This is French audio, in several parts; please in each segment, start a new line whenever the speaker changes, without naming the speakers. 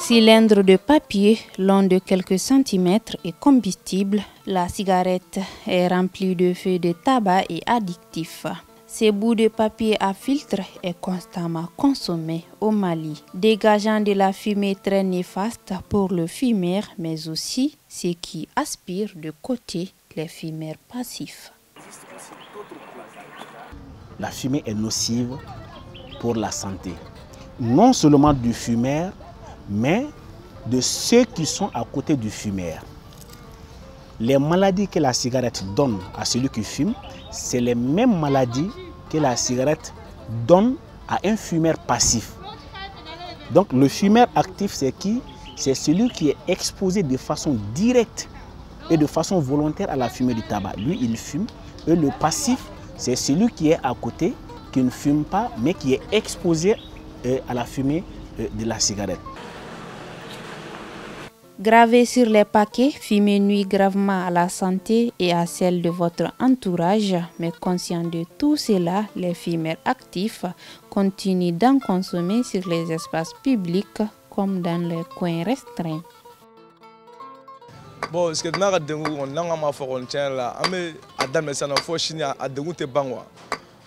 Cylindre de papier long de quelques centimètres et combustible, la cigarette est remplie de feuilles de tabac et addictifs. Ces bouts de papier à filtre est constamment consommé au Mali, dégageant de la fumée très néfaste pour le fumeur, mais aussi ceux qui aspirent de côté les fumeurs passifs.
La fumée est nocive pour la santé, non seulement du fumeur, mais de ceux qui sont à côté du fumeur. Les maladies que la cigarette donne à celui qui fume, c'est les mêmes maladies que la cigarette donne à un fumeur passif. Donc le fumeur actif, c'est qui? C'est celui qui est exposé de façon directe et de façon volontaire à la fumée du tabac. Lui, il fume. Et le passif, c'est celui qui est à côté, qui ne fume pas, mais qui est exposé à la fumée de la cigarette.
Gravé sur les paquets, fumer nuit gravement à la santé et à celle de votre entourage, mais conscient de tout cela, les fumeurs actifs continuent d'en consommer sur les espaces publics comme dans les coins restreints.
Bon, ce que nous avons fait,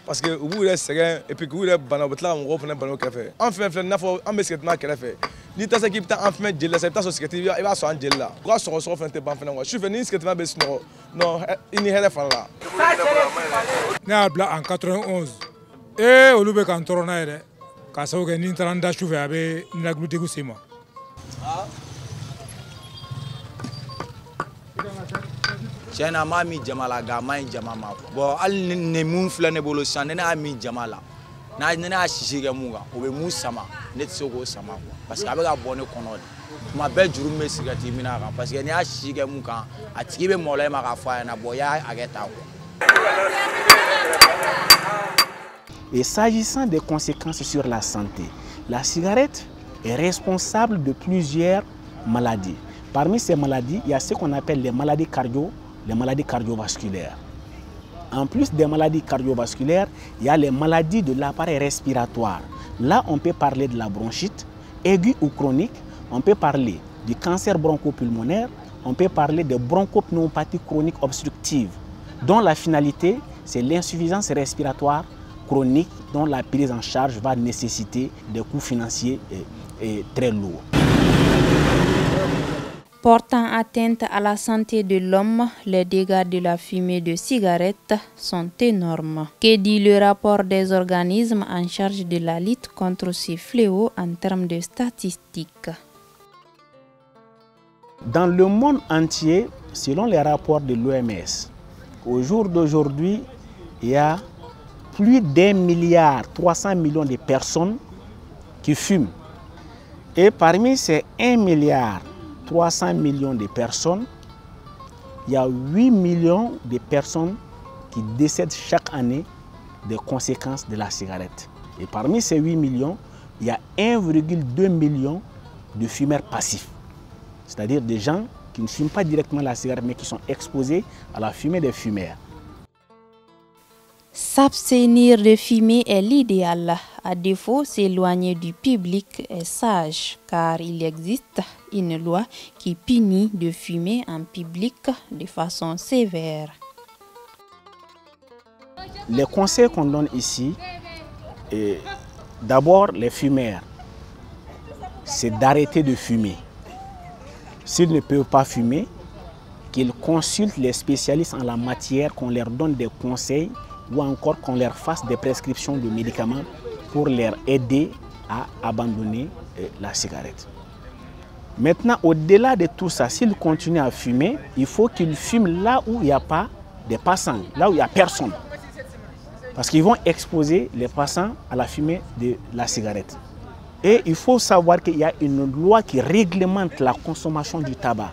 parce que vous êtes sérieux et puis que vous êtes banal, vous êtes banal café. Enfin, on met ce que tu as fait. Ni ta équipe t'a enfin dit là, c'est ta société, il va s'en dire là. Grâce au ressort, fait ban je suis venu ce que tu m'as baissé non, il n'y a rien là.
Né en 91. Et au Loubek en Toronto, quand ça a été un an chauffé avec la goutte de Sima.
Tiens, ma mi jamala gama jamama. Bon, al ne mun flane bolo san ne a mi jamala. Na ne a shige munga, o be musama, net sogo sama parce que avec a bonne kono. Ma belle juru me sigati mina parce que ne a shige munga, a tiki be molay ma ka fa na boya ageta.
Et s'agissant des conséquences sur la santé, la cigarette est responsable de plusieurs maladies. Parmi ces maladies, il y a ce qu'on appelle les maladies cardiovasculaires. En plus des maladies cardiovasculaires, il y a les maladies de l'appareil respiratoire. Là, on peut parler de la bronchite, aiguë ou chronique. On peut parler du cancer bronchopulmonaire. On peut parler de bronchopneumopathie chronique obstructive, dont la finalité, c'est l'insuffisance respiratoire chronique, dont la prise en charge va nécessiter des coûts financiers très lourds.
Portant atteinte à la santé de l'homme, les dégâts de la fumée de cigarette sont énormes. Que dit le rapport des organismes en charge de la lutte contre ces fléaux en termes de statistiques?
Dans le monde entier, selon les rapports de l'OMS, au jour d'aujourd'hui, il y a plus d'1,3 milliard de personnes qui fument. Et parmi ces 1,3 milliard de personnes, il y a 8 millions de personnes qui décèdent chaque année des conséquences de la cigarette. Et parmi ces 8 millions, il y a 1,2 million de fumeurs passifs. C'est-à-dire des gens qui ne fument pas directement la cigarette, mais qui sont exposés à la fumée des fumeurs.
S'abstenir de fumer est l'idéal. À défaut, s'éloigner du public est sage, car il existe une loi qui punit de fumer en public de façon sévère.
Les conseils qu'on donne ici, d'abord les fumeurs, c'est d'arrêter de fumer. S'ils ne peuvent pas fumer, qu'ils consultent les spécialistes en la matière, qu'on leur donne des conseils ou encore qu'on leur fasse des prescriptions de médicaments pour leur aider à abandonner la cigarette. Maintenant, au-delà de tout ça, s'ils continuent à fumer, il faut qu'ils fument là où il n'y a pas de passants, là où il n'y a personne. Parce qu'ils vont exposer les passants à la fumée de la cigarette. Et il faut savoir qu'il y a une loi qui réglemente la consommation du tabac.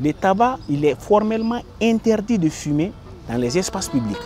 Le tabac, il est formellement interdit de fumer dans les espaces publics.